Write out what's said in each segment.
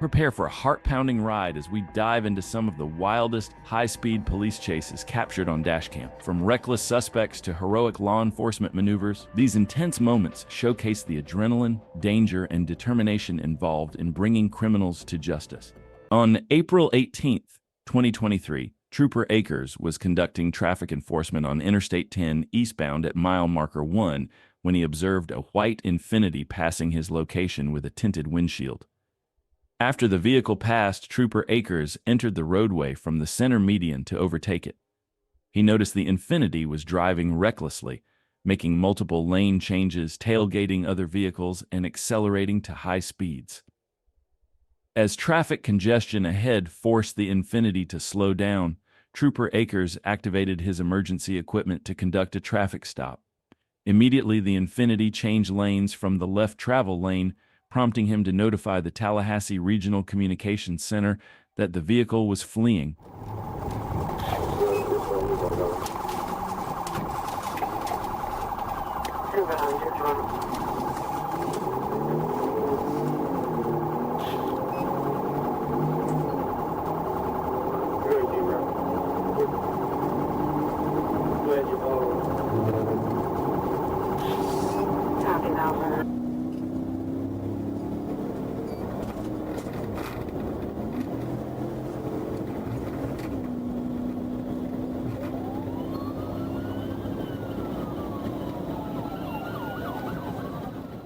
Prepare for a heart-pounding ride as we dive into some of the wildest high-speed police chases captured on Dashcam. From reckless suspects to heroic law enforcement maneuvers, these intense moments showcase the adrenaline, danger, and determination involved in bringing criminals to justice. On April 18th, 2023, Trooper Akers was conducting traffic enforcement on Interstate 10 eastbound at mile marker 1 when he observed a white Infiniti passing his location with a tinted windshield. After the vehicle passed, Trooper Akers entered the roadway from the center median to overtake it. He noticed the Infiniti was driving recklessly, making multiple lane changes, tailgating other vehicles, and accelerating to high speeds. As traffic congestion ahead forced the Infiniti to slow down, Trooper Akers activated his emergency equipment to conduct a traffic stop. Immediately, the Infiniti changed lanes from the left travel lane, prompting him to notify the Tallahassee Regional Communications Center that the vehicle was fleeing.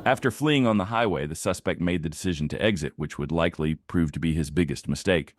After fleeing on the highway, the suspect made the decision to exit, which would likely prove to be his biggest mistake.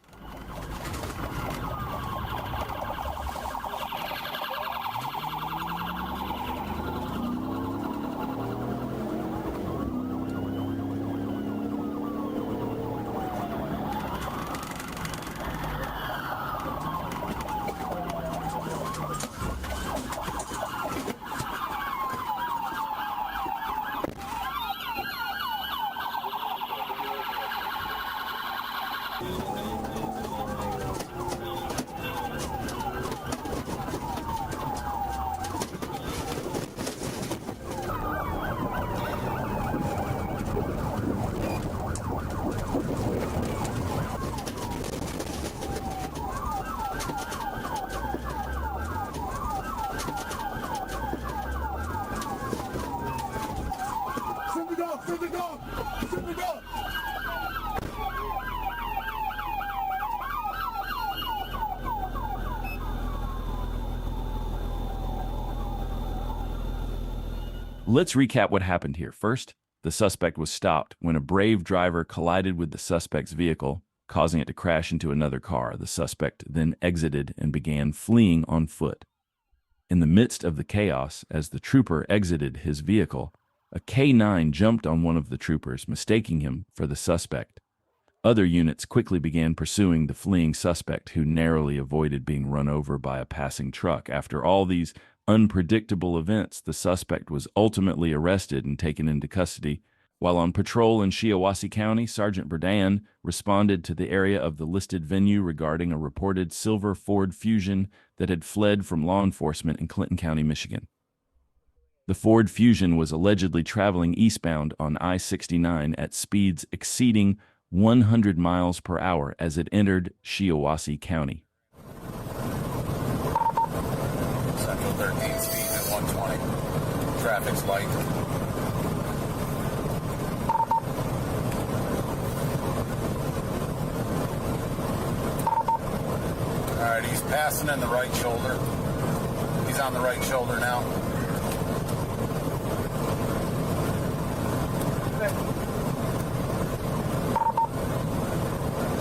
Let's recap what happened here. First, the suspect was stopped when a brave driver collided with the suspect's vehicle, causing it to crash into another car. The suspect then exited and began fleeing on foot. In the midst of the chaos, as the trooper exited his vehicle, a K-9 jumped on one of the troopers, mistaking him for the suspect. Other units quickly began pursuing the fleeing suspect, who narrowly avoided being run over by a passing truck. After all these unpredictable events, the suspect was ultimately arrested and taken into custody. While on patrol in Shiawassee County, Sergeant Burdan responded to the area of the listed venue regarding a reported silver Ford Fusion that had fled from law enforcement in Clinton County, Michigan. The Ford Fusion was allegedly traveling eastbound on I-69 at speeds exceeding 100 miles per hour as it entered Shiawassee County. Central 13 speed at 120. Traffic's light. Alright, he's passing in the right shoulder. He's on the right shoulder now.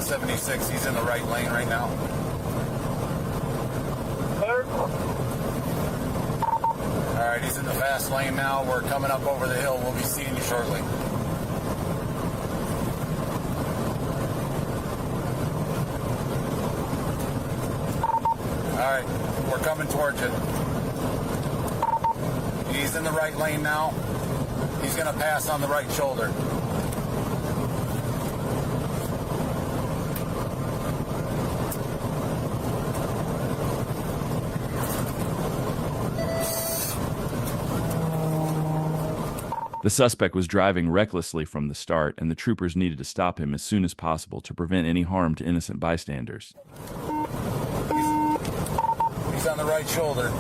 76, he's in the right lane right now. Alright, he's in the fast lane now. We're coming up over the hill. We'll be seeing you shortly. Alright, we're coming towards you. He's in the right lane now. He's going to pass on the right shoulder. The suspect was driving recklessly from the start, and the troopers needed to stop him as soon as possible to prevent any harm to innocent bystanders. He's on the right shoulder.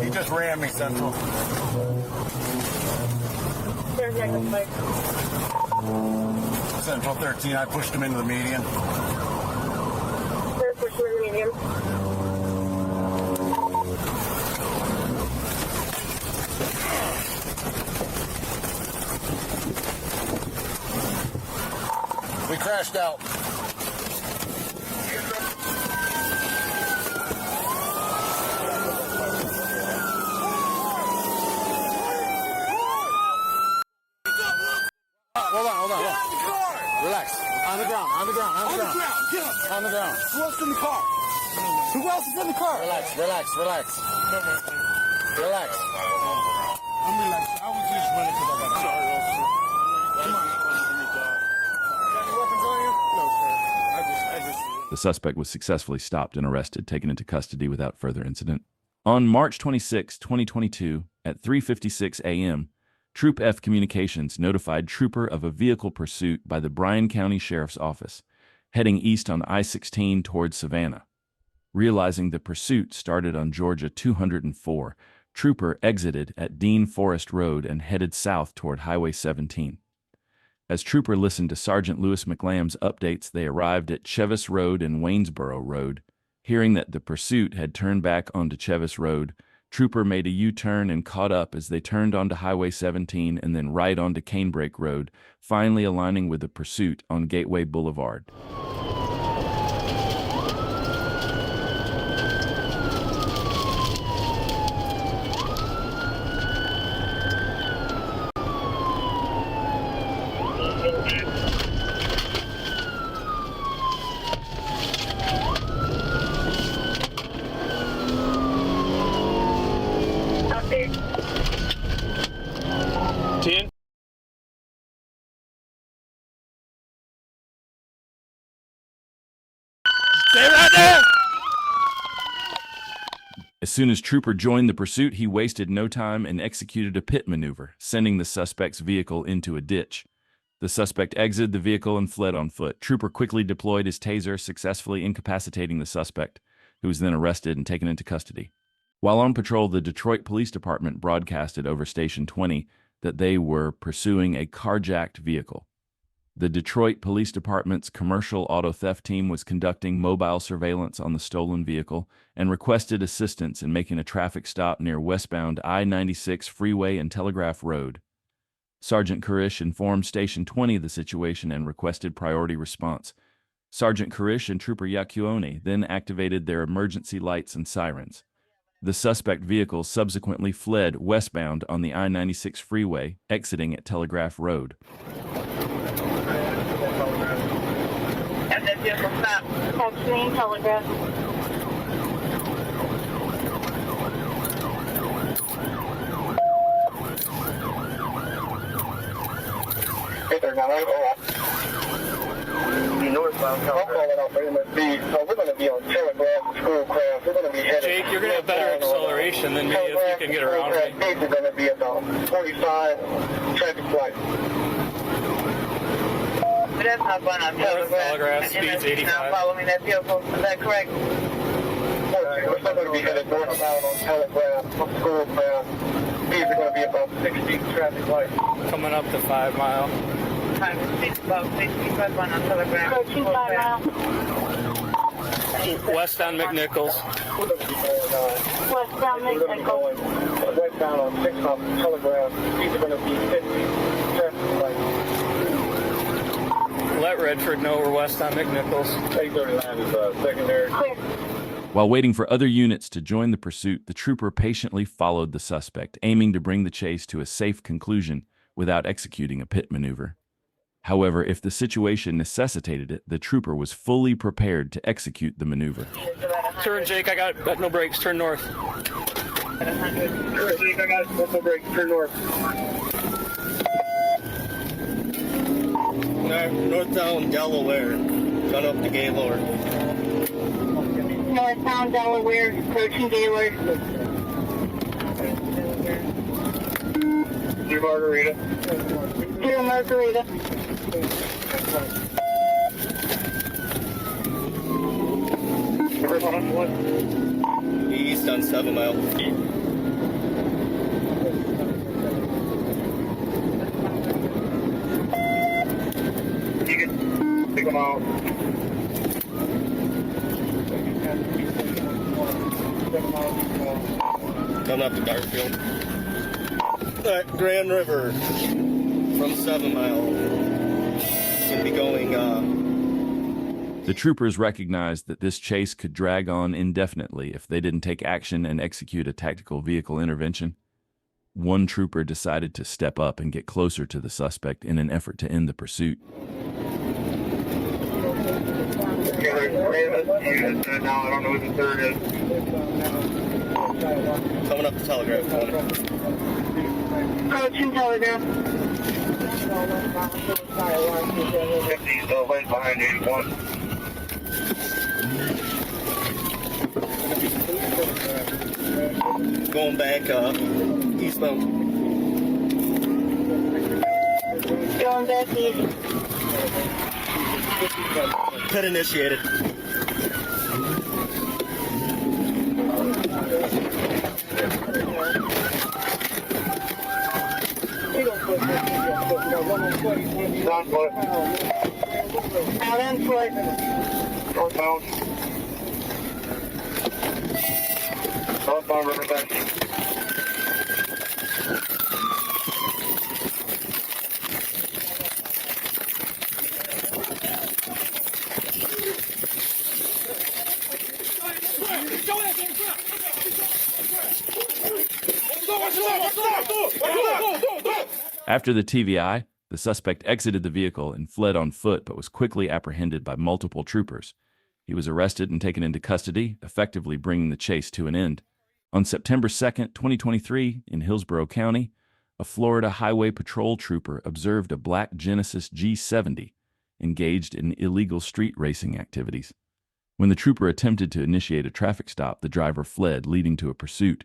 He just ran me, Central. Central 13, I pushed him into the median. Pushed him in the median. We crashed out. Hold on. Relax. On the ground. On the ground. Who else is in the car? Who else is in the car? Relax. Relax. I'm relaxed. I was just running because I got sorry, officer. Come on. You got any weapons on you? No, sir. I just. The suspect was successfully stopped and arrested, taken into custody without further incident. On March 26, 2022, at 3:56 a.m., Troop F Communications notified Trooper of a vehicle pursuit by the Bryan County Sheriff's Office, heading east on I-16 towards Savannah. Realizing the pursuit started on Georgia 204, Trooper exited at Dean Forest Road and headed south toward Highway 17. As Trooper listened to Sergeant Lewis McLamb's updates, they arrived at Chevis Road and Waynesboro Road. Hearing that the pursuit had turned back onto Chevis Road, Trooper made a U-turn and caught up as they turned onto Highway 17 and then right onto Canebrake Road, finally aligning with the pursuit on Gateway Boulevard. As soon as Trooper joined the pursuit, he wasted no time and executed a pit maneuver, sending the suspect's vehicle into a ditch. The suspect exited the vehicle and fled on foot. Trooper quickly deployed his taser, successfully incapacitating the suspect, who was then arrested and taken into custody. While on patrol, the Detroit Police Department broadcasted over Station 20 that they were pursuing a carjacked vehicle. The Detroit Police Department's commercial auto theft team was conducting mobile surveillance on the stolen vehicle and requested assistance in making a traffic stop near westbound I-96 Freeway and Telegraph Road. Sergeant Kurish informed Station 20 of the situation and requested priority response. Sergeant Kurish and Trooper Yakuone then activated their emergency lights and sirens. The suspect vehicle subsequently fled westbound on the I-96 freeway, exiting at Telegraph Road. And then vehicle stop. Exiting Telegraph. Northbound, I'm calling out for MSB, so we're going to be on Telegraph Schoolcraft. We're going to be headed. Jake, you're going to have better acceleration than me if you can get around me. We're going to be about 45 traffic lights. But that's not going on Telegraph, speed's 85. Now following that vehicle, is that correct? We're still going to be headed northbound on Telegraph Schoolcraft. Speeds are going to be about 60 traffic lights. Coming up to 5 Mile. Speed's about 65 on Telegraph. 5 miles. West on McNichols. We're going to be going Westbound we're going to be going westbound on 6 off Telegraph. Speeds are going to be 50 traffic lights. Let Redford know we're west on McNichols. 839 is secondary. Clear. While waiting for other units to join the pursuit, the trooper patiently followed the suspect, aiming to bring the chase to a safe conclusion without executing a pit maneuver. However, if the situation necessitated it, the trooper was fully prepared to execute the maneuver. Turn, Jake. I got no brakes. Turn north. Jake, I got no brakes. Turn north. Northtown, Delaware. Gun up to Gaylord. Northtown, Delaware, approaching Gaylord. Zero Margarita. Zero Margarita. East on 7 Mile. You can pick them out. Coming up to Garfield. Grand River from 7 Mile. Gonna be going, The troopers recognized that this chase could drag on indefinitely if they didn't take action and execute a tactical vehicle intervention. One trooper decided to step up and get closer to the suspect in an effort to end the pursuit. Yeah, there's three of us. Units now. I don't know who the third is. coming up the Telegraph corner. Approaching Telegraph. 50, so right behind 81. Going back eastbound. Going back east. Pit initiated. Down foot. Out on foot. Northbound. Northbound Riverbank. After the TVI, the suspect exited the vehicle and fled on foot but was quickly apprehended by multiple troopers. He was arrested and taken into custody, effectively bringing the chase to an end. On September 2nd, 2023, in Hillsborough County, a Florida Highway Patrol trooper observed a black Genesis G70 engaged in illegal street racing activities. When the trooper attempted to initiate a traffic stop, the driver fled, leading to a pursuit.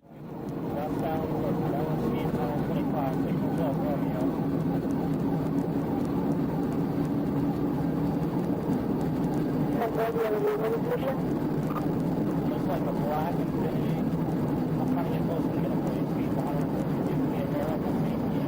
Looks like a black Infinity. I'm trying to get close to get a plate speed 150 gives me a hair up on safety.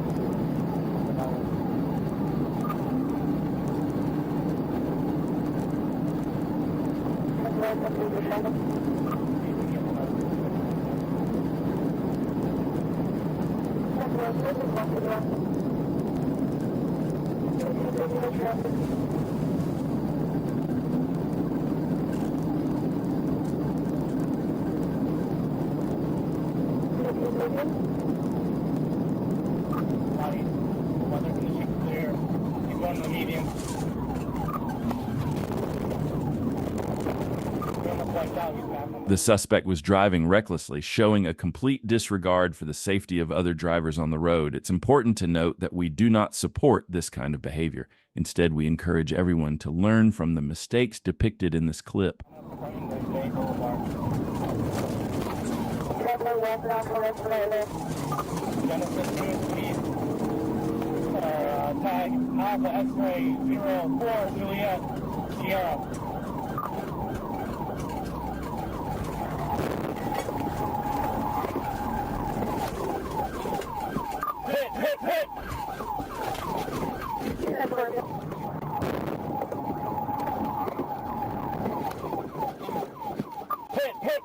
Weather conditions clear. Keep going to medium. The suspect was driving recklessly, showing a complete disregard for the safety of other drivers on the road. It's important to note that we do not support this kind of behavior. Instead, we encourage everyone to learn from the mistakes depicted in this clip. Tag Alpha X-ray 04 Juliet Sierra. Hit!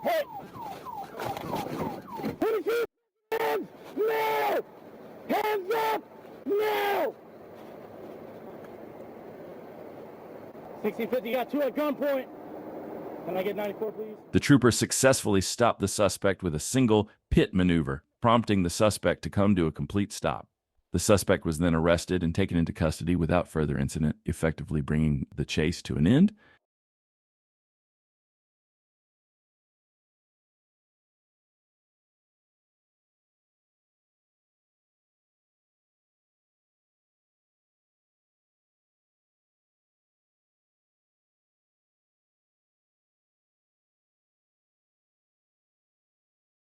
Hit! Put your hands now! Hands up now! 60-50, got two at gunpoint. Can I get 94, please? The trooper successfully stopped the suspect with a single pit maneuver, prompting the suspect to come to a complete stop. The suspect was then arrested and taken into custody without further incident, effectively bringing the chase to an end.